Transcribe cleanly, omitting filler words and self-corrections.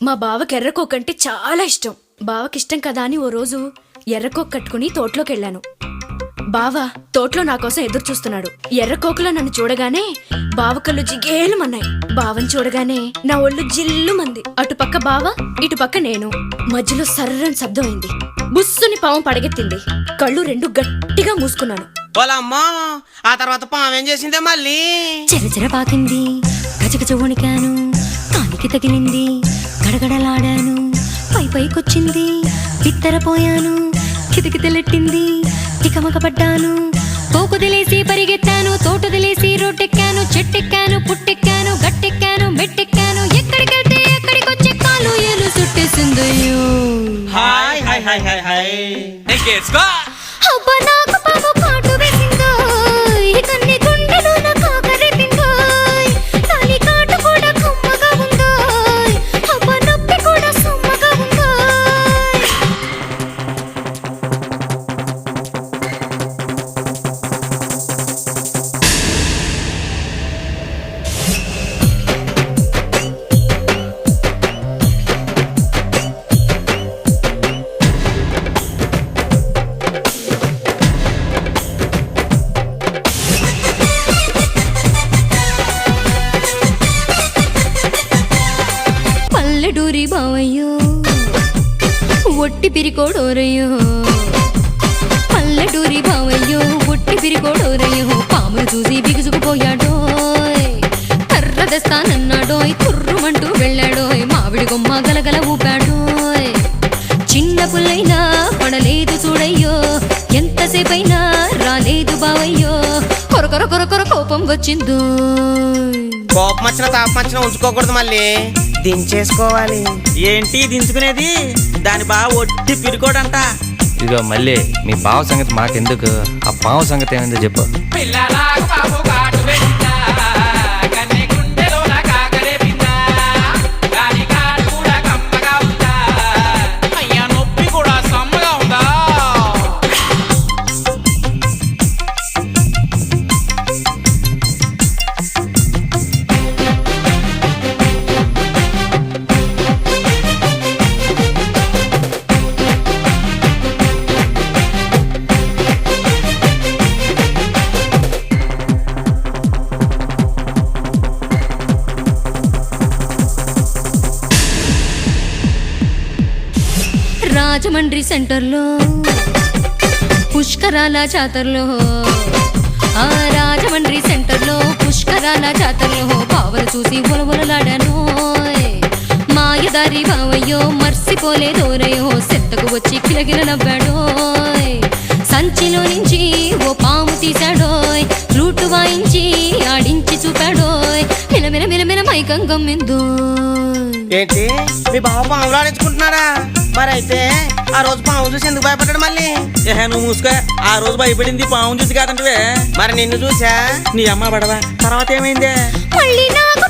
మా బావకి ఎర్రకోక్ అంటే చాలా ఇష్టం. బావకిష్టం కదా అని ఓ రోజు ఎర్రకోక్ కట్టుకుని తోటలోకి వెళ్ళాను. బావ తోటలో నా కోసం ఎదురు చూస్తున్నాడు. ఎర్రకోకలో నన్ను చూడగానే బావ కళ్ళు జిగేలుమన్నాయి. బావని చూడగానే నా ఒళ్ళు జిల్లుమంది. అటుపక్క బావ, ఇటుపక్క నేను. మధ్యలో సర్రని శబ్దం అయింది. బుస్సుని పాము పడగెత్తింది. కళ్ళు రెండు గట్టిగా మూసుకున్నాను. ఆ తర్వాత పాము ఏం చేసిందే మళ్ళీ చిరచిర పాకింది. గజగజ వణికాను. కాలికి తగిలింది. గడగడలాడాను. పైకొచ్చింది. బిత్తరపోయాను. కితకితలెట్టింది. తికమకపడ్డాను. పోకుదిలేసి పరిగెత్తాను. తోటదిలేసి రోడ్డెక్కాను. చెట్టెక్కాను. పుట్టెక్కాను. గట్టెక్కాను. మెట్టెక్కాను. ఎక్కడికెళ్తే ఎక్కడికొచ్చే కాలు ఏలు చుట్టేసిందయ్యో. Hi hi hi hi hi అబ్బా నాకు పాము కాటు వేసిందో. కన్ని గుండెలో నా కాకరేపిందో. కాలి కాటు కూడా కమ్మగా ఉందో. అబ్బా నొప్పి కూడా సమ్మగా ఉందో. పల్లెటూరి బావయ్యో ఒట్టి పిరికోడోరయ్యో. పల్లెటూరి బావయ్యో ఒట్టి పిరికోడోరయ్యో. పామును చూసి బిగుసుకుపోయాడోయ్. కర్ర తెస్తానన్నాడోయ్. తుర్రుమంటూ వెళ్ళాడోయ్. మామిడి కొమ్మ గలగల ఊపాడోయ్. చిన్న పుల్లైనా పడలేదు చూడయ్యో. ఎంతసేపైనా రాలేదు బావయ్యో. కొరకొర కొరకొర కోపం వచ్చిందో. కోపం వచ్చిన తాపం వచ్చిన ఉంచుకోకూడదు, మళ్ళీ దించేసుకోవాలి. ఏంటి దించుకునేది? దాని బావ ఒట్టి పిరుకోడంట. ఇదిగో మళ్ళీ మీ బావ సంగతి మాకెందుకు, ఆ పావు సంగతి ఏమైందో చెప్పు. నొప్పి కూడా సమ్మగా ఉందా? రాజమండ్రి సెంటర్లో పుష్కరాల జాతరలో. ఆ రాజమండ్రి సెంటర్లో పుష్కరాల జాతరలో బావను చూసి ఒలొలలాడాను. మాయదారి బావయ్యో మర్చిపోలేదోరయ్యో. సెత్తకు వచ్చి కిలకిల నవ్వాడోయ్. సంచిలో నుంచి ఓ పాము తీశాడోయ్. ఫ్లూటు వాయించి ఆడించి చూపాడోయ్. మిలమిల మిలమిల మైకం గమ్మిందో. ఏంటి మీ బావ పాములు ఆడించుకుంటున్నారా? మరైతే ఆ రోజు పాము చూసి ఎందుకు భయపడ్డాడు మళ్ళీ? నువ్వు మూసుకో. ఆ రోజు భయపడింది పాము చూసి కాదంటే. మరి నిన్ను చూసా. నీ అమ్మ పడవా. తర్వాత ఏమైందే? మళ్ళీ నాకు